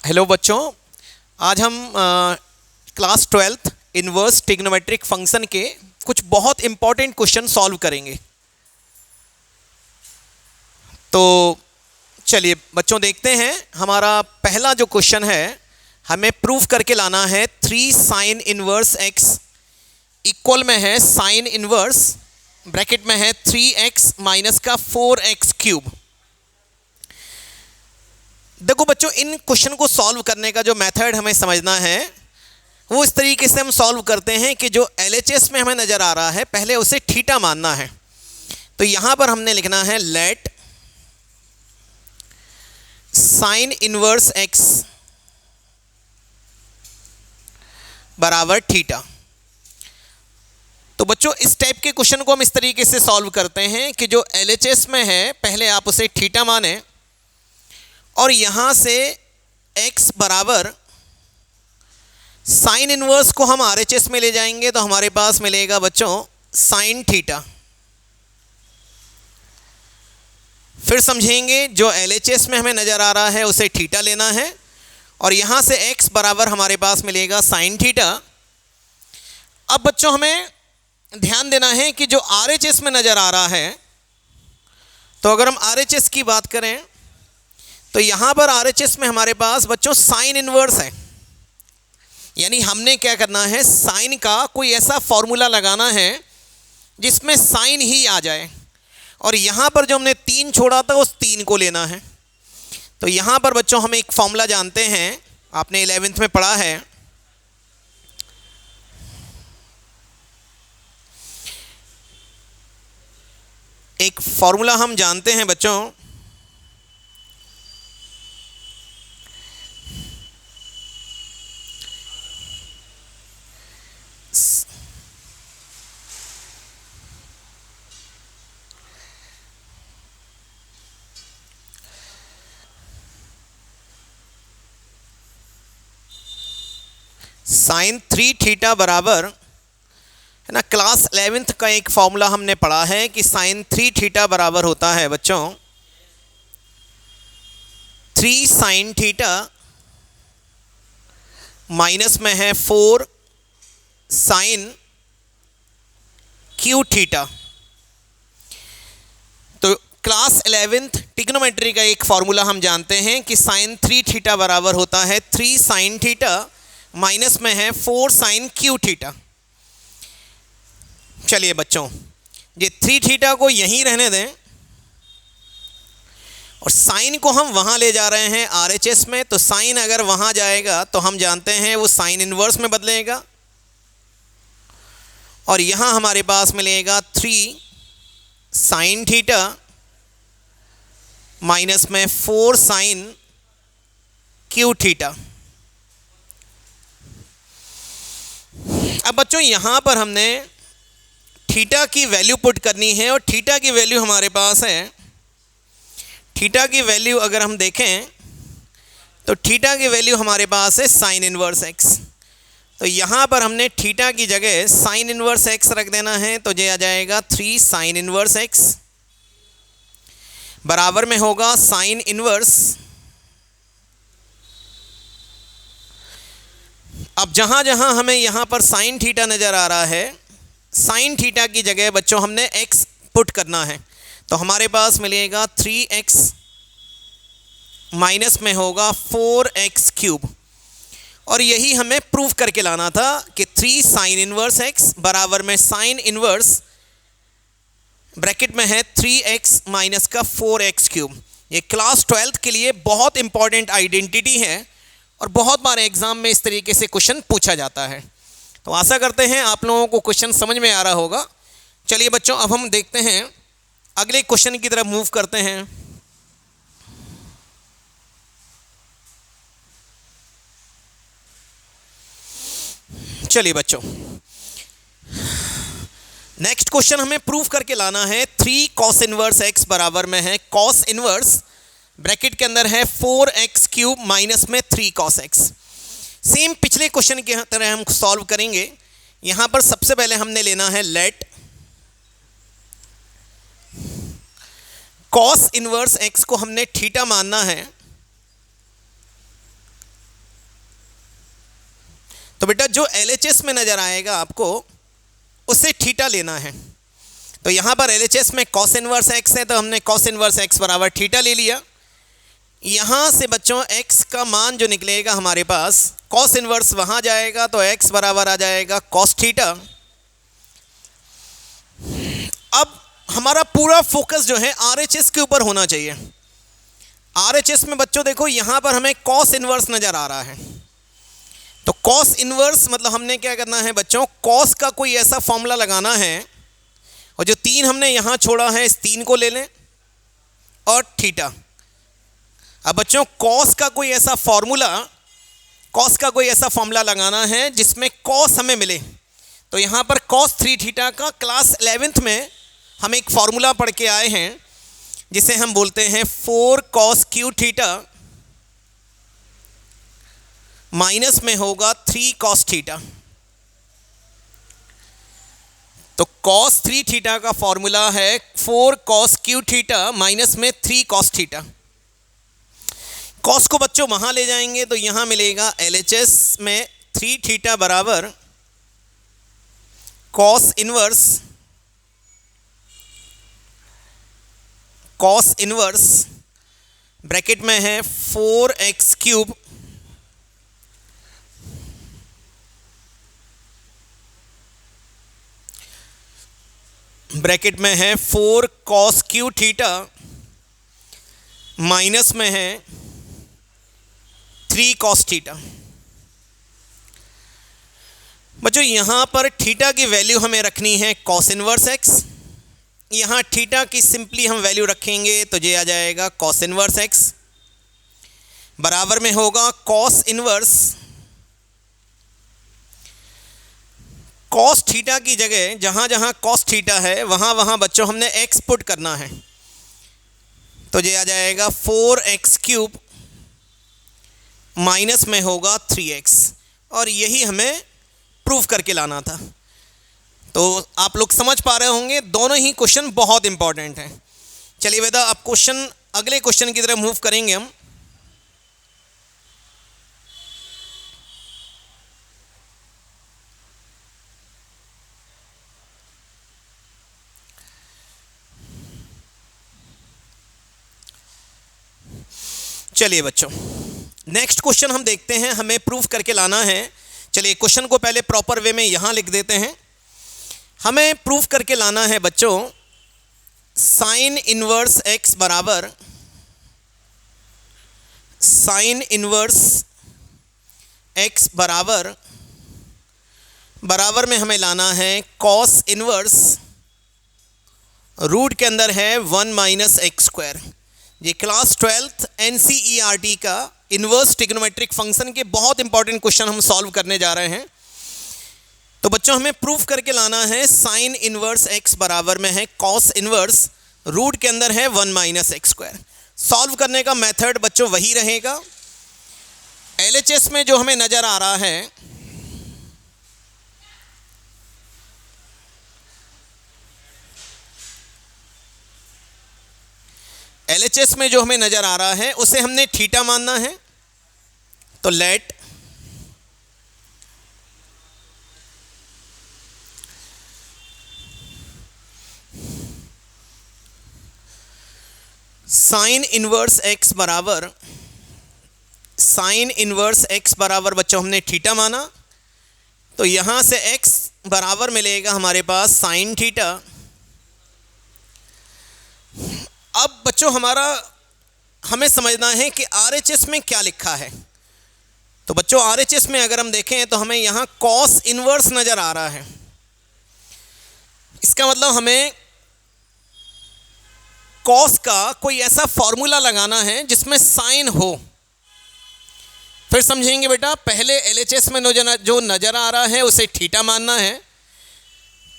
Hello बच्चों, आज हम class 12th inverse trigonometric function के कुछ बहुत इंपॉर्टेंट क्वेश्चन सॉल्व करेंगे। तो चलिए बच्चों देखते हैं। हमारा पहला जो क्वेश्चन है, हमें प्रूफ करके लाना है 3 साइन इन्वर्स एक्स इक्वल में है साइन इन्वर्स ब्रैकेट में है 3x माइनस का 4x क्यूब। देखो बच्चों, इन क्वेश्चन को सॉल्व करने का जो मेथड हमें समझना है वो इस तरीके से हम सॉल्व करते हैं कि जो LHS में हमें नज़र आ रहा है पहले उसे थीटा मानना है। तो यहाँ पर हमने लिखना है लेट साइन इनवर्स x बराबर थीटा। तो बच्चों इस टाइप के क्वेश्चन को हम इस तरीके से सॉल्व करते हैं कि जो LHS में है पहले आप उसे थीटा माने और यहाँ से x बराबर साइन इनवर्स को हम RHS में ले जाएंगे तो हमारे पास मिलेगा बच्चों साइन थीटा। फिर समझेंगे जो LHS में हमें नज़र आ रहा है उसे थीटा लेना है और यहाँ से x बराबर हमारे पास मिलेगा साइन थीटा। अब बच्चों हमें ध्यान देना है कि जो RHS में नज़र आ रहा है, तो अगर हम RHS की बात करें तो यहाँ पर RHS में हमारे पास बच्चों साइन इनवर्स है, यानी हमने क्या करना है, साइन का कोई ऐसा फॉर्मूला लगाना है जिसमें साइन ही आ जाए और यहाँ पर जो हमने 3 छोड़ा था उस 3 को लेना है। तो यहाँ पर बच्चों हम एक फॉर्मूला जानते हैं, आपने 11th में पढ़ा है, एक फॉर्मूला हम जानते हैं बच्चों, साइन 3 थीटा बराबर है ना। क्लास 11th का एक फॉर्मूला हमने पढ़ा है कि साइन 3 थीटा बराबर होता है बच्चों 3 साइन थीटा माइनस में है 4 साइन क्यू थीटा। तो क्लास 11th ट्रिग्नोमेट्री का एक फॉर्मूला हम जानते हैं कि साइन 3 थीटा बराबर होता है 3 साइन थीटा माइनस में है 4 साइन क्यू थीटा। चलिए बच्चों, ये 3 थीटा को यहीं रहने दें और साइन को हम वहाँ ले जा रहे हैं RHS में। तो साइन अगर वहाँ जाएगा तो हम जानते हैं वो साइन इनवर्स में बदलेगा और यहाँ हमारे पास मिलेगा 3 साइन थीटा माइनस में 4 साइन क्यू थीटा। अब बच्चों यहाँ पर हमने थीटा की वैल्यू पुट करनी है और थीटा की वैल्यू हमारे पास है, थीटा की वैल्यू अगर हम देखें तो थीटा की वैल्यू हमारे पास है साइन इनवर्स x। तो यहाँ पर हमने थीटा की जगह साइन इनवर्स x रख देना है, तो ये आ जाएगा 3 साइन इनवर्स x बराबर में होगा साइन इनवर्स। अब जहाँ जहाँ हमें यहाँ पर साइन थीटा नज़र आ रहा है, साइन थीटा की जगह बच्चों हमने x पुट करना है। तो हमारे पास मिलेगा 3x माइनस में होगा 4x क्यूब और यही हमें प्रूफ करके लाना था कि 3 साइन इनवर्स x बराबर में साइन इनवर्स ब्रैकेट में है 3x माइनस का 4x क्यूब। ये क्लास 12th के लिए बहुत इंपॉर्टेंट आइडेंटिटी है और बहुत बार एग्जाम में इस तरीके से क्वेश्चन पूछा जाता है। तो आशा करते हैं आप लोगों को क्वेश्चन समझ में आ रहा होगा। चलिए बच्चों, अब हम देखते हैं अगले क्वेश्चन की तरफ मूव करते हैं। चलिए बच्चों, नेक्स्ट क्वेश्चन हमें प्रूफ करके लाना है 3 कॉस इनवर्स x बराबर में है कॉस इनवर्स ब्रैकेट के अंदर है 4x क्यूब माइनस में 3 कॉस x। सेम पिछले क्वेश्चन की तरह हम सॉल्व करेंगे। यहाँ पर सबसे पहले हमने लेना है लेट कॉस इनवर्स x को हमने थीटा मानना है तो बेटा जो LHS में नज़र आएगा आपको उससे थीटा लेना है। तो यहाँ पर LHS में कॉस इनवर्स x है तो हमने कॉस इनवर्स x बराबर थीटा ले लिया। यहाँ से बच्चों x का मान जो निकलेगा हमारे पास, कॉस इनवर्स वहाँ जाएगा तो x बराबर आ जाएगा कॉस थीटा। अब हमारा पूरा फोकस जो है RHS के ऊपर होना चाहिए। RHS में बच्चों देखो यहाँ पर हमें कॉस इनवर्स नज़र आ रहा है, तो कॉस इनवर्स मतलब हमने क्या करना है बच्चों, कॉस का कोई ऐसा फॉर्मूला लगाना है और जो 3 हमने यहाँ छोड़ा है इस 3 को ले लें और थीटा। अब बच्चों कॉस का कोई ऐसा फॉर्मूला लगाना है जिसमें कॉस हमें मिले। तो यहाँ पर कॉस 3 थीटा का क्लास 11th में हम एक फार्मूला पढ़ के आए हैं जिसे हम बोलते हैं 4 cos क्यू थीटा माइनस में होगा 3 cos थीटा। तो cos 3 थीटा का फॉर्मूला है 4 cos क्यू थीटा माइनस में 3 cos थीटा। cos को बच्चों वहाँ ले जाएंगे तो यहाँ मिलेगा LHS में 3 थीटा बराबर cos इनवर्स ब्रैकेट में है 4x क्यूब ब्रैकेट में है 4 cos क्यू थीटा माइनस में है 3 cos थीटा। बच्चों यहाँ पर थीटा की वैल्यू हमें रखनी है cos इनवर्स x, यहाँ थीटा की सिंपली हम वैल्यू रखेंगे तो ये आ जाएगा cos इनवर्स x बराबर में होगा cos थीटा की जगह जहाँ जहाँ cos थीटा है वहाँ बच्चों हमने x पुट करना है। तो ये आ जाएगा 4x क्यूब माइनस में होगा 3x, और यही हमें प्रूफ करके लाना था। तो आप लोग समझ पा रहे होंगे दोनों ही क्वेश्चन बहुत इंपॉर्टेंट हैं। चलिए बेटा अब अगले क्वेश्चन की तरफ मूव करेंगे हम। चलिए बच्चों नेक्स्ट क्वेश्चन हम देखते हैं, हमें प्रूफ करके लाना है। चलिए क्वेश्चन को पहले प्रॉपर वे में यहाँ लिख देते हैं। हमें प्रूफ करके लाना है बच्चों साइन इनवर्स x बराबर बराबर में हमें लाना है cos इनवर्स रूट के अंदर है 1 माइनस एक्स स्क्वायर। ये क्लास 12th NCERT का इन्वर्स ट्रिग्नोमेट्रिक फंक्शन के बहुत इंपॉर्टेंट क्वेश्चन हम सॉल्व करने जा रहे हैं। तो बच्चों हमें प्रूफ करके लाना है साइन इनवर्स x बराबर में है cos इनवर्स रूट के अंदर है 1 माइनस एक्स स्क्वायर। सॉल्व करने का मेथड बच्चों वही रहेगा। LHS में जो हमें नज़र आ रहा है LHS में जो हमें नज़र आ रहा है उसे हमने थीटा मानना है। तो लेट साइन इनवर्स x बराबर बच्चों हमने थीटा माना, तो यहाँ से x बराबर मिलेगा हमारे पास साइन थीटा। अब बच्चों हमें समझना है कि RHS में क्या लिखा है। तो बच्चों RHS में अगर हम देखें तो हमें यहाँ cos इनवर्स नज़र आ रहा है। इसका मतलब हमें cos का कोई ऐसा फॉर्मूला लगाना है जिसमें साइन हो। फिर समझेंगे बेटा, पहले LHS में जो नज़र आ रहा है उसे थीटा मानना है।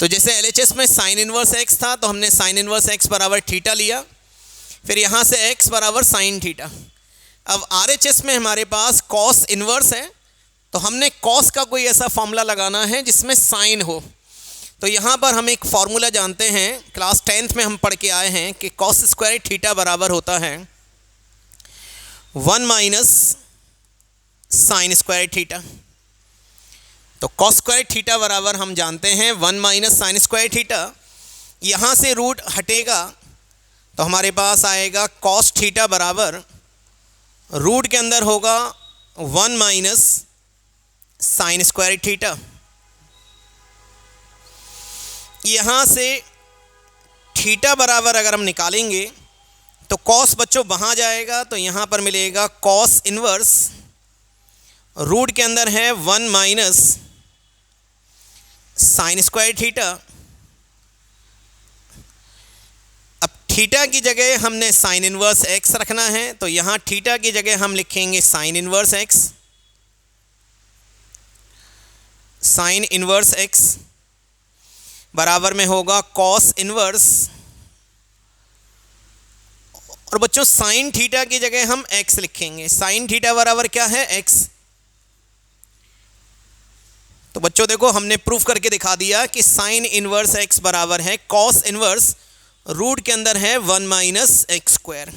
तो जैसे LHS में साइन इनवर्स x था तो हमने साइन इनवर्स x बराबर थीटा लिया, फिर यहाँ से x बराबर साइन थीटा। अब RHS में हमारे पास cos इनवर्स है तो हमने cos का कोई ऐसा फॉर्मूला लगाना है जिसमें साइन हो। तो यहाँ पर हम एक फार्मूला जानते हैं, क्लास 10th में हम पढ़ के आए हैं कि cos स्क्वायर थीटा बराबर होता है 1 माइनस साइन स्क्वायर थीटा। तो कॉस स्क्वायर थीटा बराबर हम जानते हैं 1 माइनस साइन स्क्वायर थीटा। यहाँ से रूट हटेगा तो हमारे पास आएगा कॉस थीटा बराबर रूट के अंदर होगा 1 माइनस साइन स्क्वायर थीटा। यहाँ से थीटा बराबर अगर हम निकालेंगे तो कॉस बच्चों वहाँ जाएगा तो यहाँ पर मिलेगा कॉस इन्वर्स रूट के अंदर है 1 माइनस साइन स्क्वायर थीटा। अब थीटा की जगह हमने साइन इन्वर्स एक्स रखना है तो यहाँ थीटा की जगह हम लिखेंगे sign inverse x. Sign inverse x बराबर में होगा कॉस इन्वर्स, और बच्चों साइन थीटा की जगह हम एक्स लिखेंगे। साइन थीटा बराबर क्या है? एक्स। तो बच्चों देखो हमने प्रूफ करके दिखा दिया कि साइन इन्वर्स एक्स बराबर है कॉस इन्वर्स रूट के अंदर है 1 माइनस एक्स स्क्वायर।